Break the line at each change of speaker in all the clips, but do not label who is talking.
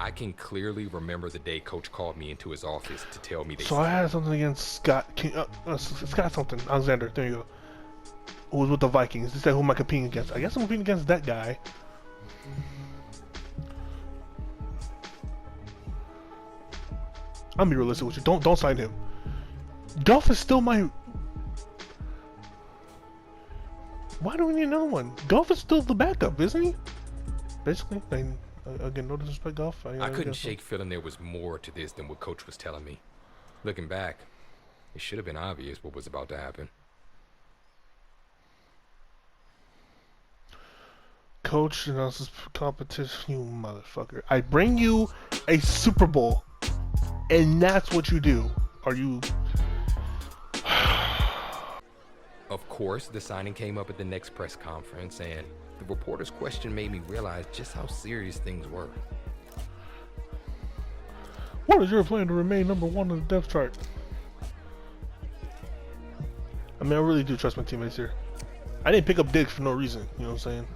I can clearly remember the day Coach called me into his office to tell me that.
So I had something against Scott. Scott something. Alexander. There you go. Who was with the Vikings? He said, who am I competing against? I guess I'm competing against that guy. I'm be realistic with you. Don't sign him. Dolph is still my. Why do we need another one? Golf is still the backup, isn't he? Basically, again, no disrespect, Golf.
I couldn't shake feeling there was more to this than what Coach was telling me. Looking back, it should have been obvious what was about to happen.
Coach announces competition, you motherfucker. I bring you a Super Bowl, and that's what you do. Are you...
Of course, the signing came up at the next press conference, and the reporter's question made me realize just how serious things were.
What is your plan to remain number one on the depth chart? I mean, I really do trust my teammates here. I didn't pick up Diggs for no reason, you know what I'm saying?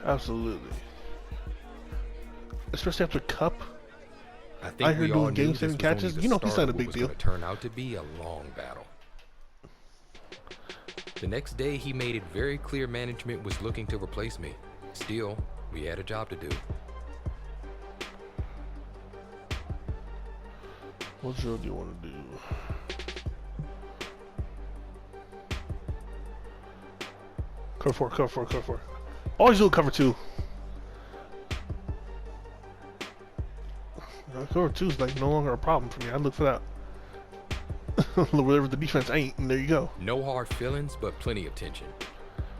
Absolutely. Especially after Cup.
I think
heard doing game-saving catches. You know, he's not a big deal.
It turned out to be a long battle. The next day, he made it very clear management was looking to replace me. Still, we had a job to do.
What drill do you want to do? Cover four, cover four, cover four. Always do cover two. Cover two is like no longer a problem for me. I look for that. Whatever the defense ain't, and there you go.
No hard feelings, but plenty of tension.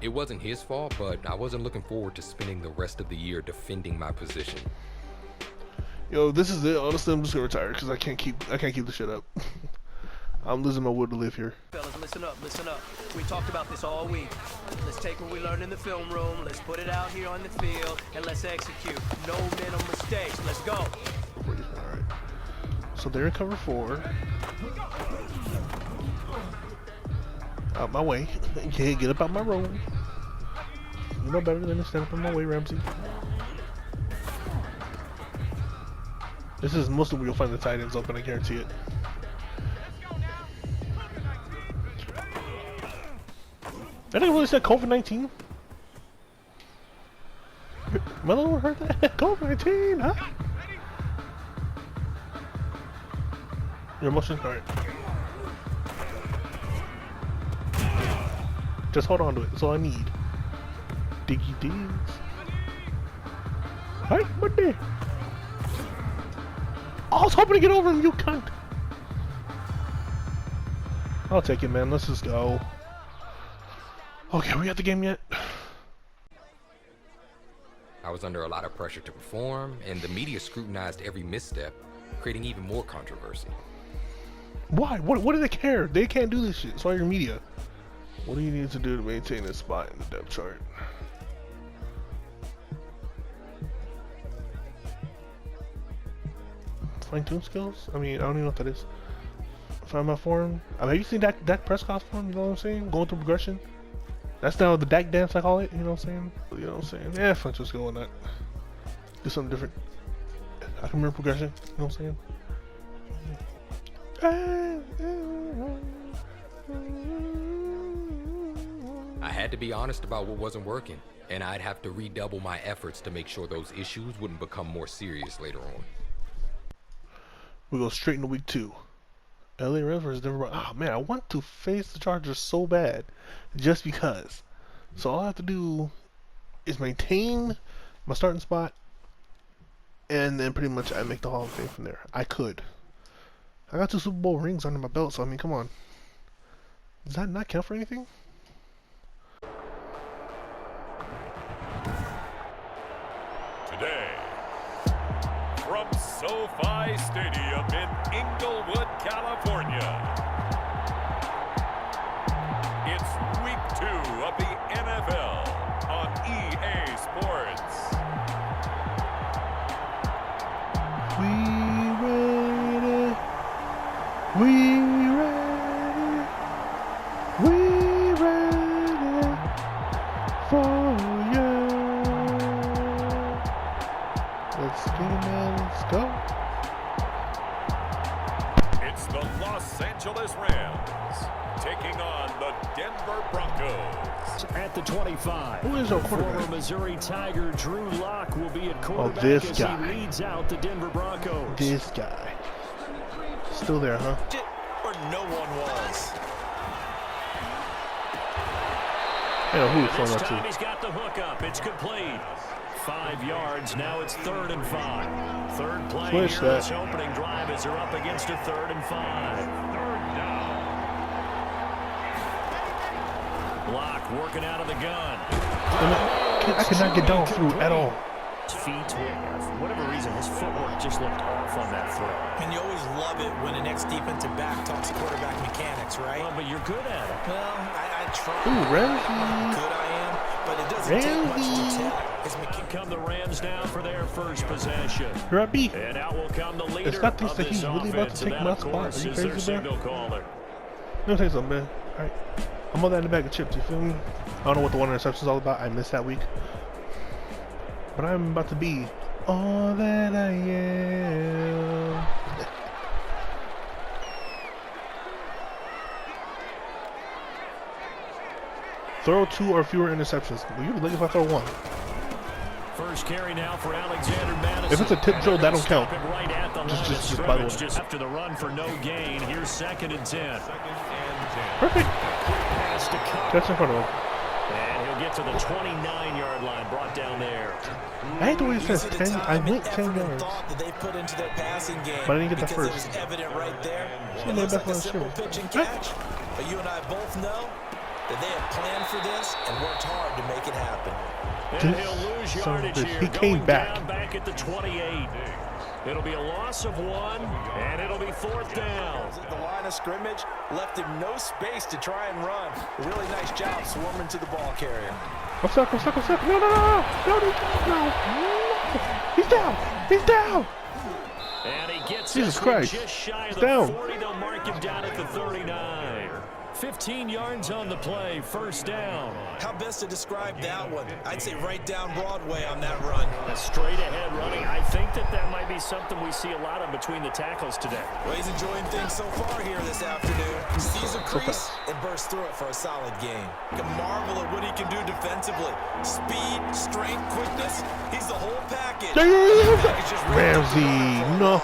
It wasn't his fault, but I wasn't looking forward to spending the rest of the year defending my position.
Yo, this is it. Honestly, I'm just gonna retire because I can't keep the shit up. I'm losing my will to live here.
Fellas, listen up, listen up. We talked about this all week. Let's take what we learned in the film room, let's put it out here on the field, and let's execute. No mental mistakes. Let's go.
Alright. So they're in cover four. Out my way. Okay, get up out my road. You know better than to stand up in my way, Ramsey. This is mostly where you'll find the tight ends open, I guarantee it. I didn't really say COVID-19. My little heard that? COVID-19, huh? Your motion? Alright. Just hold on to it. That's all I need. Diggy digs. Hey, buddy. I was hoping to get over him, you cunt. I'll take it, man. Let's just go. Okay, we got the game yet?
I was under a lot of pressure to perform, and the media scrutinized every misstep, creating even more controversy.
Why? What do they care? They can't do this shit. It's all your media. What do you need to do to maintain this spot in the depth chart? Fine-tune skills? I mean, I don't even know what that is. Find my form. I mean, have you seen that press conference form? You know what I'm saying? Going through progression. That's now the Dak dance, I call it. You know what I'm saying? You know what I'm saying? Yeah, fine, just go on that. Do something different. I can remember progression. You know what I'm saying?
I had to be honest about what wasn't working, and I'd have to redouble my efforts to make sure those issues wouldn't become more serious later on.
We go straight into week 2. LA Rivers never. Oh man, I want to face the Chargers so bad, just because. So all I have to do is maintain my starting spot, and then pretty much I make the Hall of Fame from there. I could. I got 2 Super Bowl rings under my belt, so I mean, come on. Does that not count for anything?
Today, from SoFi Stadium in Inglewood, California, it's week 2 of the NFL on EA Sports.
We ready for you.
Broncos.
At the 25.
Who is our
Former
quarterback?
Missouri Tiger Drew Lock will be at quarterback
this
as
guy.
he leads out the Denver Broncos.
This guy. Still there, huh?
Or no one was.
I don't know who he's
This
throwing that
time
to.
he's got the hook up. It's complete. 5 yards. Now it's 3rd and 5. Third play
Switch
here.
that.
This opening drive as they're up against a 3rd and 5.
Third down.
Block working out of the gun.
I cannot get down through at all.
His feet, for whatever reason, his footwork just looked off on that throw.
And you always love it when an ex-defensive back talks quarterback mechanics, right?
Well, but you're good at it.
Well, I try.
Ooh, Ramsey.
How good I am, but it doesn't take much
Ramsey.
to tell. His mechanics.
Come the Rams now for their first possession.
Here I be.
And out will come the leader
Scott thinks
of
that
this
he's really about to
offense,
take
and
my
that, of
spot.
course,
Are you
is their
crazy, bro?
signal caller.
Let me tell you something, man. Alright. I'm on that in the bag of chips, you feel me? I don't know what the one interception is all about. I missed that week. But I'm about to be all that I am. Throw 2 or fewer interceptions. Well, you're looking if I throw 1.
First carry now for Alexander Madison.
If it's a tip drill, that don't count.
Stop it right at the line of
Just by the way.
scrimmage, just after the run for no gain. Here's 2nd and 10.
Perfect.
Pass to Cup.
That's in front of him.
And he'll get to the 29-yard line, brought down there.
I hate the way it says
Easy to
10. I
time and
went 10
effort and
yards.
thought that they put into their passing game,
But I didn't get that
because
first.
It was evident right there.
Should've
It
made
looks
that
like a
one
simple
too.
pitch and catch, but you and I both know that they have planned for this and worked hard to make it happen.
And he'll lose
Son of a
yardage
bitch.
here.
He came
going
back.
down back at the 28. It'll be a loss of 1, and it'll be 4th down.
The line of scrimmage left him no space to try and run. Really nice job swarming to the ball carrier.
I'm stuck. No. No. He's down. He's down.
And he gets
Jesus
this one
Christ.
just shy of
He's
the
down.
40. They'll mark him down at the 39. 15 yards on the play, 1st down.
How best to describe that one? I'd say right down Broadway on that run.
A straight ahead running. I think that might be something we see a lot of between the tackles today.
Well, he's enjoying things so far here this afternoon. Sees a crease and bursts through it for a solid game. You can marvel at what he can do defensively. Speed, strength, quickness. He's the whole package.
Ramsey. No.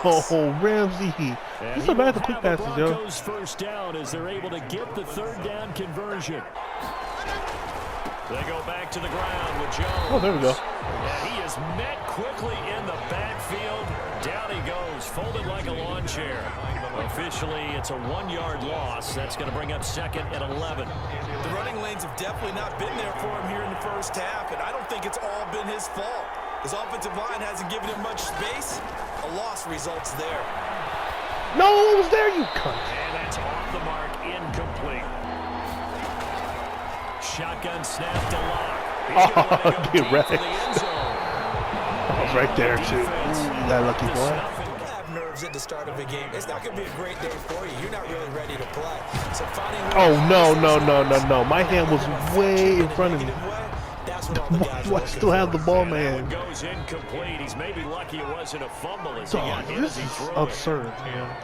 Ramsey.
And
He's
he
so bad at
will
the quick
have
passes, yo.
Broncos first down as they're able to get the 3rd down conversion. They go back to the ground with Jones.
Oh, there we go.
And he is met quickly in the backfield. Down he goes, folded like a lawn chair. Officially, it's a 1-yard loss. That's going to bring up 2nd and 11.
The running lanes have definitely not been there for him here in the first half, and I don't think it's all been his fault. His offensive line hasn't given him much space. A loss results there.
No, it was there, you cunt.
And that's off the mark, incomplete. Shotgun snap to Lock. He's gonna let it go
Get
deep
wrecked.
for the end zone.
I was right there, too. Ooh, that lucky boy.
Have nerves at the start of a game. It's not going to be a great day for you. You're not really ready to play. So finding
Oh, no. My hand was way in front of me.
That's what all the guys
Why I still have the ball, man?
Goes incomplete. He's maybe lucky it wasn't a fumble as he got
Dog,
hit
this
as he
is
threw it.
absurd, man.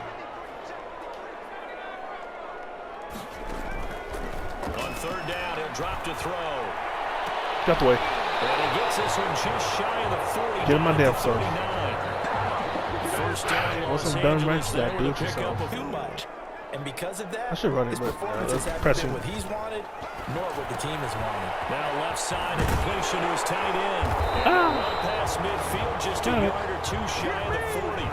On 3rd down, he'll drop to throw.
Got the way.
And he gets this one just shy of the 40.
Get him my damn self.
39. First down, Los
Wasn't done right
Angeles
to that,
there
do
with
it
a pickup
yourself.
of
too much. And because of that,
I should run it,
his
but
performances haven't
pressing.
been what he's wanted, nor what the team has wanted.
Now left side, a completion to his tight end. And run past midfield, just a yard or 2 shy of the 40.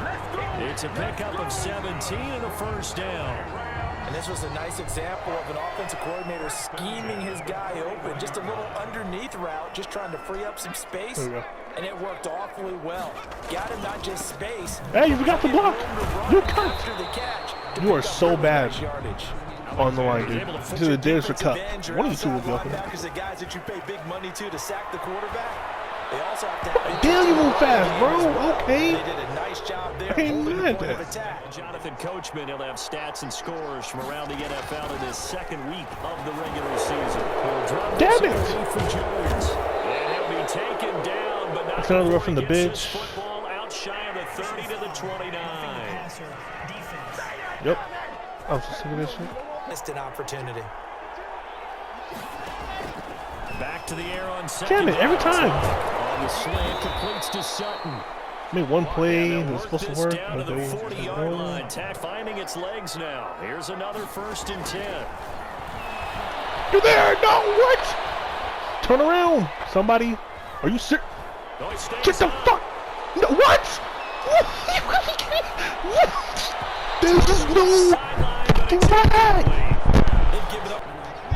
It's a pickup of 17 and a first down.
And this was a nice example of an offensive coordinator scheming his guy open. Just a little underneath route, just trying to free up some space.
There we go.
And it worked awfully well. Got him not just space.
Hey, you forgot to block. You cunt.
After the catch.
You are so bad
Yardage.
on the line, dude. To the Davis for cut. One of you two will be open.
Linebackers are guys that you pay big money to sack the quarterback. They also have to have
Damn, you move fast, bro.
They
Okay.
did a nice job there.
I can't
holding the
mad at
point of
that.
attack.
Jonathan Coachman, he'll have stats and scores from around the NFL in his 2nd week of the regular season.
Damn it.
For Jones. And he'll be taken down, but not
That's another
before
rough from
he
the
gets his
bench.
Football out shy of the 30 to the 29.
Yep. I'm so sick of this shit.
Missed an opportunity.
to the air on second.
Damn it, every time.
On the slant, completes to Sutton.
Made one play that was supposed to work.
Down to the 40-yard line. Tack finding its legs now. Here's another 1st and 10.
You're there! No, what? Turn around, somebody. Are you serious?
No, he stays
Get the
on.
fuck! No, what? What? This is no fucking way!
They've given up.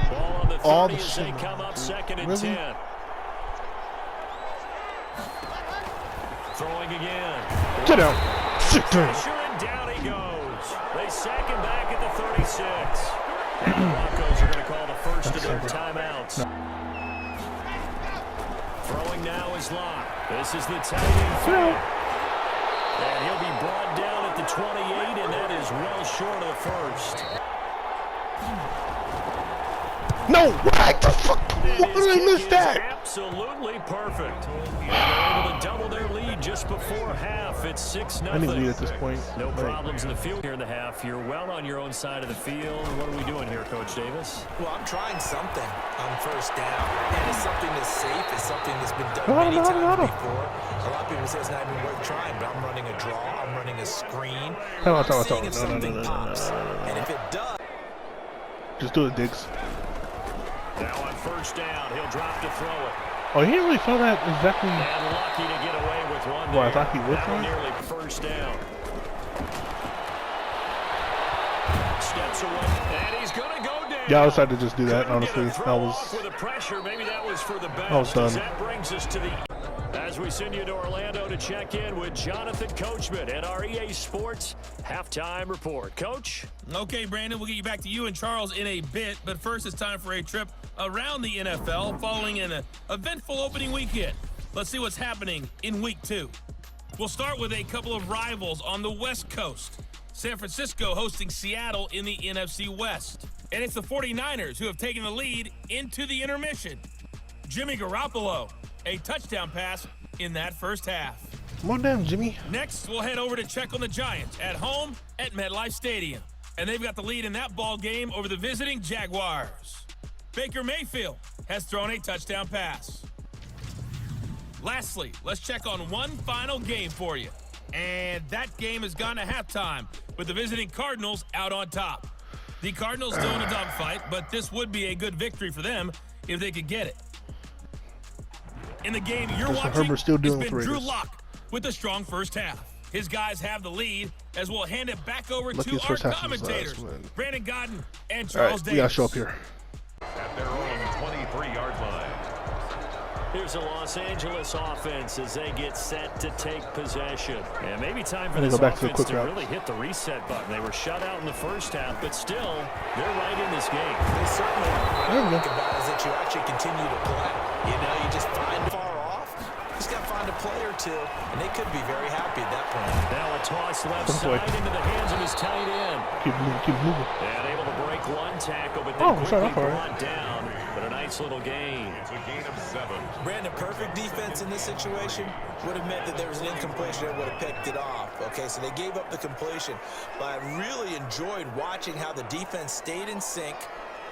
Ball on the 30
All the
as
shit.
they come up 2nd and
Really?
10. Throwing again.
Get out! Sit down!
Pressure and down he goes. They sack him back at the 36. And the Broncos are going to call the first of their timeouts. Throwing now is Locke. This is the tight end throw. And he'll be brought down at the 28, and that is well short of the first.
No! What the fuck? Why
His
did I
kick
miss
is
that?
absolutely perfect. And they're able to double their lead just before half. It's 6-0.
I need to lead at this point.
No
Like,
problems in the field here in the half. You're well on your own side of the field. What are we doing here, Coach Davis?
Well, I'm trying something on 1st down, and it's something that's safe. It's something that's been done
Hold on,
many
hold on,
times
hold on.
before. A lot of people say it's not even worth trying, but I'm running a draw. I'm running a screen.
Hold on,
I'm
hold on,
seeing if
hold on.
something
No.
pops, and if it does.
Just do it, Diggs.
Now on 1st down, he'll drop to throw it.
Oh, he didn't really throw that exactly.
And lucky to get away with one
Well, I
there.
thought he would
Now
throw it.
nearly 1st down. Steps away, and he's going to go down.
Yeah, I decided to just do that,
Couldn't get
honestly.
a
I
throw
was...
off with the pressure. Maybe that was for the best.
I was done.
As that brings us to the... As we send you to Orlando to check in with Jonathan Coachman at our EA Sports Halftime Report. Coach?
Okay, Brandon, we'll get you back to you and Charles in a bit, but first it's time for a trip around the NFL following an eventful opening weekend. Let's see what's happening in Week 2. We'll start with a couple of rivals on the West Coast. San Francisco hosting Seattle in the NFC West. And it's the 49ers who have taken the lead into the intermission. Jimmy Garoppolo, a touchdown pass in that first half.
Come on down, Jimmy.
Next, we'll head over to check on the Giants at home at MetLife Stadium. And they've got the lead in that ball game over the visiting Jaguars. Baker Mayfield has thrown a touchdown pass. Lastly, let's check on one final game for you. And that game has gone to halftime with the visiting Cardinals out on top. The Cardinals still in a dogfight, but this would be a good victory for them if they could get it. In the game you're
Mr.
watching,
Herbert's still doing
it's been
with
Drew
Raiders.
Lock with a strong first half. His guys have the lead as we'll hand it back over
Lucky
to
his
our
first half was
commentators,
win.
Brandon Godden and
All
Charles
right, we gotta
Davis.
show up here.
At their own 23-yard line.
Here's the Los Angeles offense as they get set to take possession. And maybe time for
Let me
this
go back to the
offense
quick
to
route.
really hit the reset button. They were shut out in the first half, but still, they're right in this game.
They certainly are.
There we
What I
go.
like about it is that you actually continue to play. You know, you just find far off. You just got to find a play or two, and they could be very happy at that point.
Now a toss left
Good boy.
side into the hands of his tight end.
Keep moving, keep moving.
And able to break one tackle, but
Oh,
then
sorry,
quickly
I'm sorry.
brought down. But a nice little gain.
It's a gain of 7.
Brandon, perfect defense in this situation would have meant that there was an incompletion that would have picked it off. Okay, so they gave up the completion. But I really enjoyed watching how the defense stayed in sync,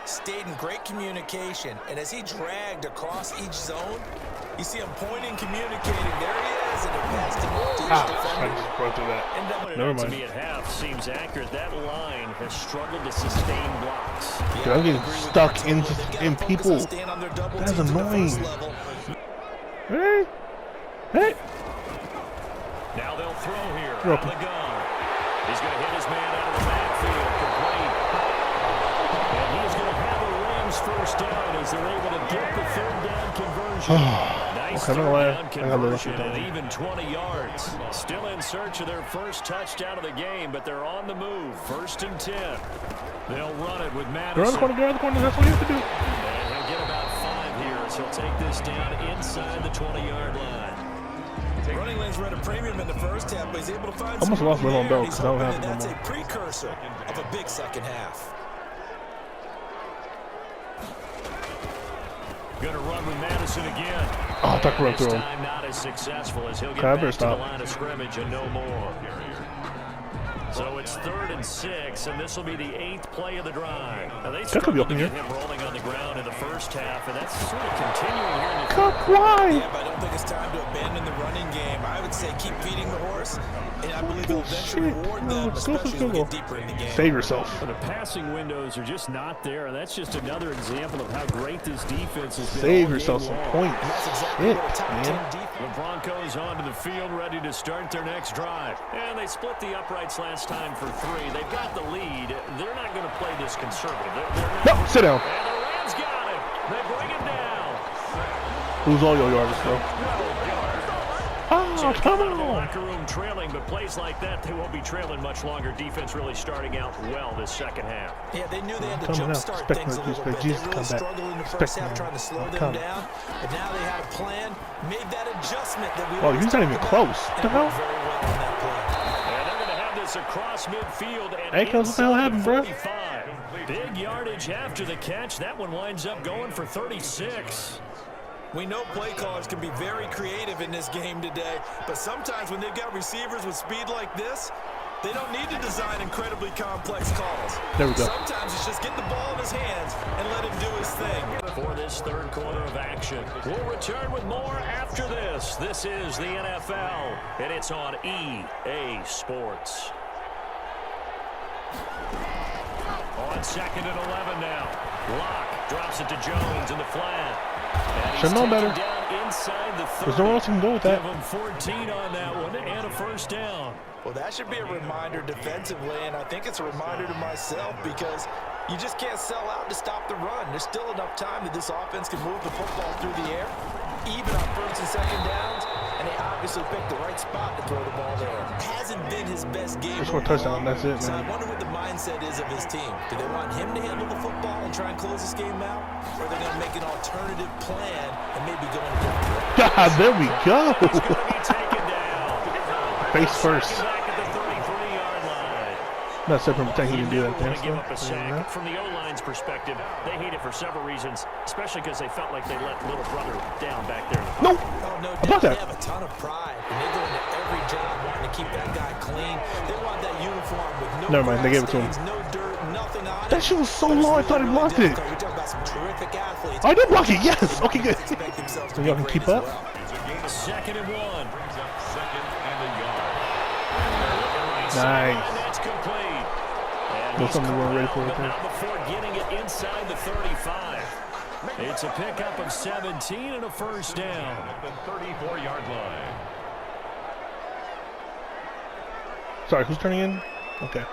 stayed in great communication, and as he dragged across each zone, you see him pointing, communicating. There he is, and it passed him up to each
I
defender.
just broke through that.
And that
Never
to
mind.
me at half seems accurate. That line has struggled to sustain blocks.
Dude, I'm getting stuck in people. That's annoying. Hey, hey.
Now they'll throw here
You're
out of
open.
the gun. He's going to hit his man out of the backfield. Complete. And he's going to have a Rams first down as they're able to get the third down conversion. Nice
Okay, I'm not
third
gonna lie.
down
I got a
conversion
little
and even 20 yards. Still in search of their first touchdown of the game, but they're on the move. 1st and 10. They'll run it with
Go around
Madison.
the corner, go around the corner. That's what you have to do.
And he'll get about 5 here as he'll take this down inside the 20-yard line.
Running lanes were at a premium in the first half, but he's able to find
Almost
some
lost
room
Le'Veon
there,
Bell
and he's
'cause I don't
hoping
have
that
him no
that's a
more.
precursor of a big second half.
Going to run with Madison again.
Oh, I thought we were
This
through him.
time not as successful as he'll get
Okay, I better
back to the
stop.
line of scrimmage and no more. So it's 3rd and 6, and this will be the 8th play of the drive. Now they
That could be
struggled to
open
get
here.
him rolling on the ground in the first half, and that's sort of continuing here in the
Cut wide.
Yeah, but I don't think it's time to abandon the running game. I would say keep feeding the horse, and I believe it'll eventually reward them, especially as we get deeper in the game.
Save yourself.
The passing windows are just not there, and that's just another example of how great this defense has been.
Save
all
yourself
game
some
long.
points.
And that's exactly
Shit,
what a top
man.
10 defense.
The Broncos onto the field, ready to start their next drive. And they split the uprights last time for 3. They've got the lead. They're not going to play this conservative. They're
No, sit down.
And the Rams got him. They bring him down.
Lose all your yards, though. Oh, come
Out of the
on.
locker room trailing, but plays like that, they won't be trailing much longer. Defense really starting out well this second half.
Yeah, they knew they had to
Coming out.
jumpstart
Expect
things a
me to
little
expect
bit.
Jesus
They
to
really
come back.
struggled in the
Expect
first half
me
trying to slow
to
them
come.
down. But now they had a plan, made that adjustment that we
Oh,
always
he's not even
talked
close.
about,
What the
and it
hell?
worked very well on that play.
And they're going to have this across midfield. And
Hey, cuz, what the hell happened, bro?
45. Big yardage after the catch. That one winds up going for 36.
We know play callers can be very creative in this game today, but sometimes when they've got receivers with speed like this, they don't need to design incredibly complex calls.
There we go.
Sometimes it's just get the ball in his hands and let him do his thing.
For this third quarter of action, we'll return with more after this. This is the NFL, and it's on EA Sports. On 2nd and 11 now. Locke drops it to Jones in the flat. And he's
Should know better.
taken down inside the 30.
There's no one else who can go with that.
Give him 14 on that one and a first down.
Well, that should be a reminder defensively, and I think it's a reminder to myself because you just can't sell out to stop the run. There's still enough time that this offense can move the football through the air, even on 1st and 2nd downs, and they obviously picked the right spot to throw the ball there. Hasn't been his best game.
Just one touchdown, that's it,
So I
man.
wonder what the mindset is of his team. Do they want him to handle the football and try and close this game out, or are they going to make an alternative plan and maybe go in a different direction?
God, there we go.
He's going to be taken down.
Face first.
Back at the 33-yard line.
Not separate from he didn't do that
Want
there.
to give up a
So,
sack. From the O-line's perspective, they hate it for several reasons, especially because they felt like they let little brother down back there.
no.
Oh, no
About
doubt.
that.
They have a ton of pride, and they go into every job wanting to keep that guy clean. They want that uniform with no
Never mind, they gave it to him.
stains, no dirt, nothing on it.
That shit was so
But it's
low, I
really,
thought he
really
blocked it.
difficult. We talk about some terrific athletes.
I did block it, yes. Okay, good.
Expect themselves to
So
be
y'all can
great
keep
as
up?
well.
2nd and 1.
Brings up 2nd and a yard.
Nice.
That's complete. And
That's
he's
something we weren't ready
caught
for
out,
right
but
there.
not before getting it inside the 35. It's a pickup of 17 and a first down.
At the 34-yard line.
Sorry, who's turning in? Okay.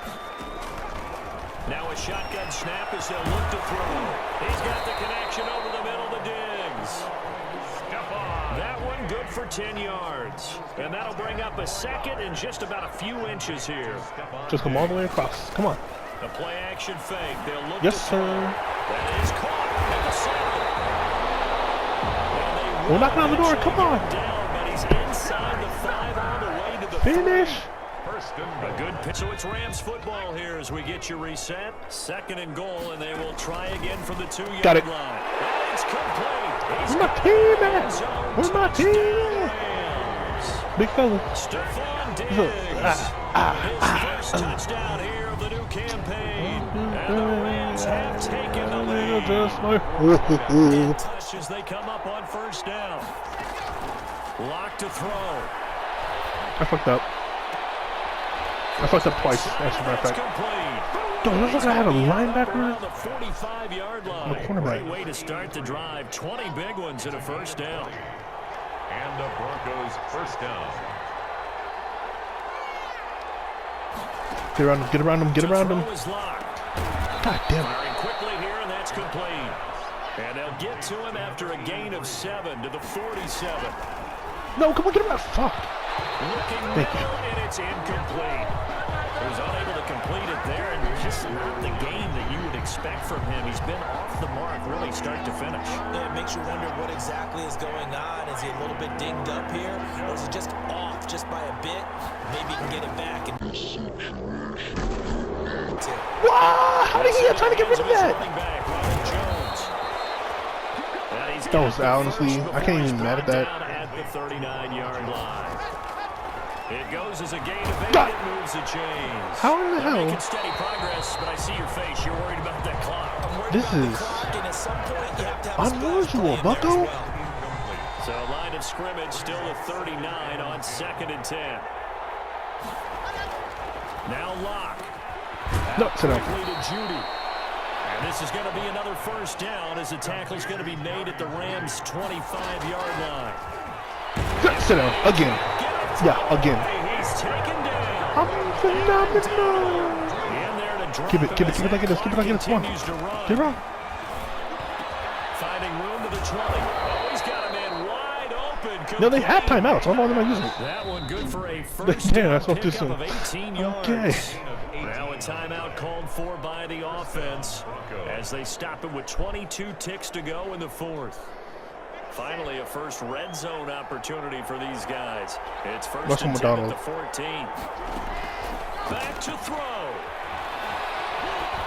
Now a shotgun snap as they'll look to throw. He's got the connection over the middle to Diggs. That one good for 10 yards. And that'll bring up a 2nd and just about a few inches here.
Just come all the way across. Come on.
The play action fake. They'll look
Yes,
to
sir.
That is caught at the 7.
We're knocking on the door. Come on.
Down, but he's inside the 5 on the way to the
Finish.
3. A good pitch. So it's Rams football here as we get you reset. 2nd and goal, and they will try again from the 2-yard
Got it.
line. And it's complete.
Where's my team at? Where's my team at? Big fella.
Stephon Diggs.
Look.
His first touchdown here of the new campaign. And the Rams have taken the lead.
Just like
Touch as they come up on first down. Lock to throw.
I fucked up. I fucked up twice, as a matter of
That's
fact.
complete.
Dude, it looks like I have a linebacker.
Around the 45-yard line.
The cornerback.
Great way to start the drive. 20 big ones and a first down.
And the Broncos first down.
Get around him, get around him, get around him.
Throw is locked.
God damn it.
Firing quickly here, and that's complete. And they'll get to him after a gain of 7 to the 47.
No, come on, get him out. Fuck.
Looking
Thank you.
now, and it's incomplete. He was unable to complete it there, and just not the game that you would expect from him. He's been off the mark really start to finish.
Yeah, it makes you wonder what exactly is going on. Is he a little bit dinged up here, or is he just off just by a bit? Maybe he can get it back. And
Wow, how did he get trying to get rid of that?
Running back, Ronald Jones. And he's
That was
got the
honestly,
first
I can't
before
even
he's
be mad at
brought
that.
down at the 39-yard line. It goes as a gain of 8. It moves the chains.
How in the
They're
hell?
making steady progress, but I see your face. You're worried about that clock.
This is unusual, Bucko.
So line of scrimmage still at 39 on 2nd and 10. Now Locke.
No, sit down.
Quickly to Judy. And this is going to be another first down as the tackle's going to be made at the Rams' 25-yard line.
Sit down. Again. Yeah, again.
He's taken down.
I'm phenomenal.
In there to drop
Keep it like this. Keep it like this. Come on.
Continues to run.
Get around.
Finding room to the 20. Oh, he's got a man wide open.
No, they have timeouts. I don't know why they're not using it.
That one good for a first
Damn,
down
that's what this
pickup
is.
of 18 yards.
Okay.
Now a timeout called for by the offense as they stop it with 22 ticks to go in the 4th. Finally, a first red zone opportunity for these guys. It's first and 10 at the 14. Back to throw.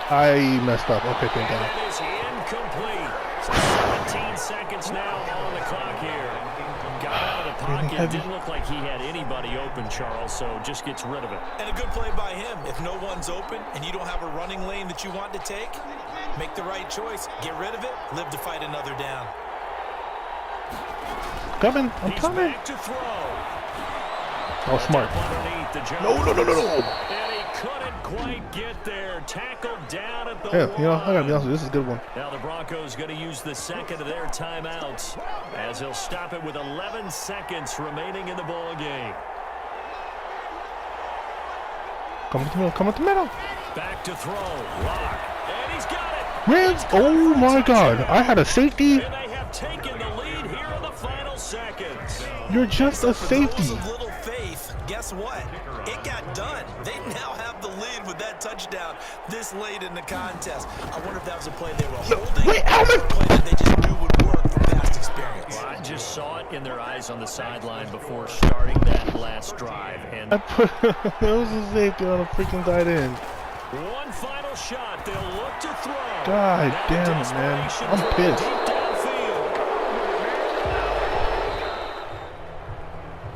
I messed up. Okay, thank
And
God.
it is incomplete. 17 seconds now on the clock here. Got out of the pocket. Didn't look like he had anybody open, Charles, so just gets rid of it.
And a good play by him. If no one's open and you don't have a running lane that you want to take, make the right choice. Get rid of it. Live to fight another down.
Coming. I'm
He's
coming.
back to throw.
Oh, smart.
Underneath the
No.
and he couldn't quite get there. Tackled down at the
Yeah, you know, I gotta be
one.
honest with you. This is a good one.
Now the Broncos going to use the second of their timeouts as they'll stop it with 11 seconds remaining in the ball game.
Come to the middle. Come to the middle.
Back to throw. Lock. And he's got it.
Rams. Oh my God. I had a safety.
And they have taken the lead here in the final seconds.
You're just a
For
safety.
those of little faith, guess what? It got done. They now have the lead with that touchdown this late in the contest. I wonder if that was a play they were holding.
Wait, Alvin!
A play that they just knew would work from past experience.
Well, I just saw it in their eyes on the sideline before starting that last drive. And
I put it was a safety on a freaking tight end.
one final shot. They'll look to throw.
God
Now
damn it, man.
desperation
I'm
from
pissed.
deep downfield.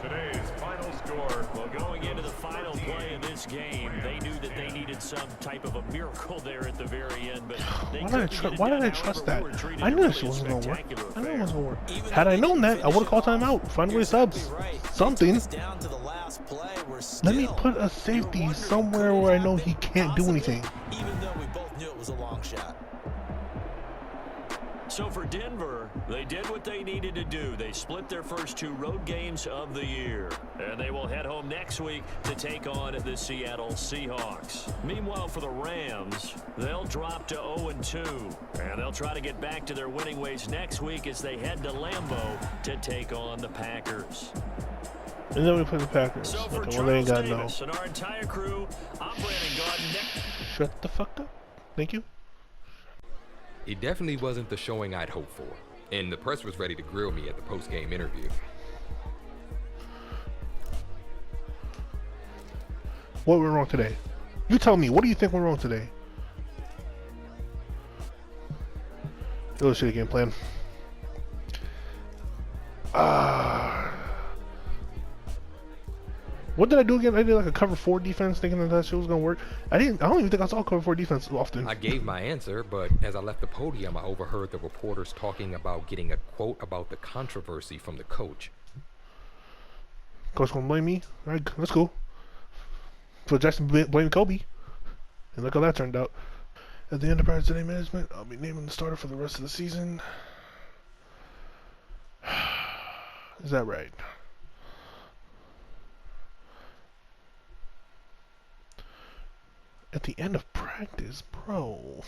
Today's final score.
Well, going into the final play of this game, they knew that they needed some type of a miracle there at the very end. But they
Why did I trust that? I knew this wasn't gonna work. I knew it wasn't gonna work. Had I known that, I would have called timeout. Find a way subs. Something.
Down to the last play, we're
Let me
still
put a safety somewhere where I know he can't do anything.
even though we both knew it was a long shot.
So for Denver, they did what they needed to do. They split their first 2 road games of the year. And they will head home next week to take on the Seattle Seahawks. Meanwhile, for the Rams, they'll drop to 0-2. And they'll try to get back to their winning ways next week as they head to Lambeau to take on the Packers.
And then we play the Packers.
So for
Okay, well, they ain't
Charles
got no.
Davis and our entire crew, I'm Brandon Gaudin.
Shut the fuck up. Thank you.
It definitely wasn't the showing I'd hoped for, and the press was ready to grill me at the post-game interview.
What went wrong today? You tell me. What do you think went wrong today? Illustrated game plan. What did I do again? I did like a cover 4 defense, thinking that shit was gonna work. I don't even think I saw cover 4 defense often.
I gave my answer, but as I left the podium, I overheard the reporters talking about getting a quote about the controversy from the coach.
Coach gonna blame me? All right, that's cool. So Jackson blamed Kobe, and look how that turned out. At the Enterprise Today Management, I'll be naming the starter for the rest of the season. Is that right? At the end of practice, bro.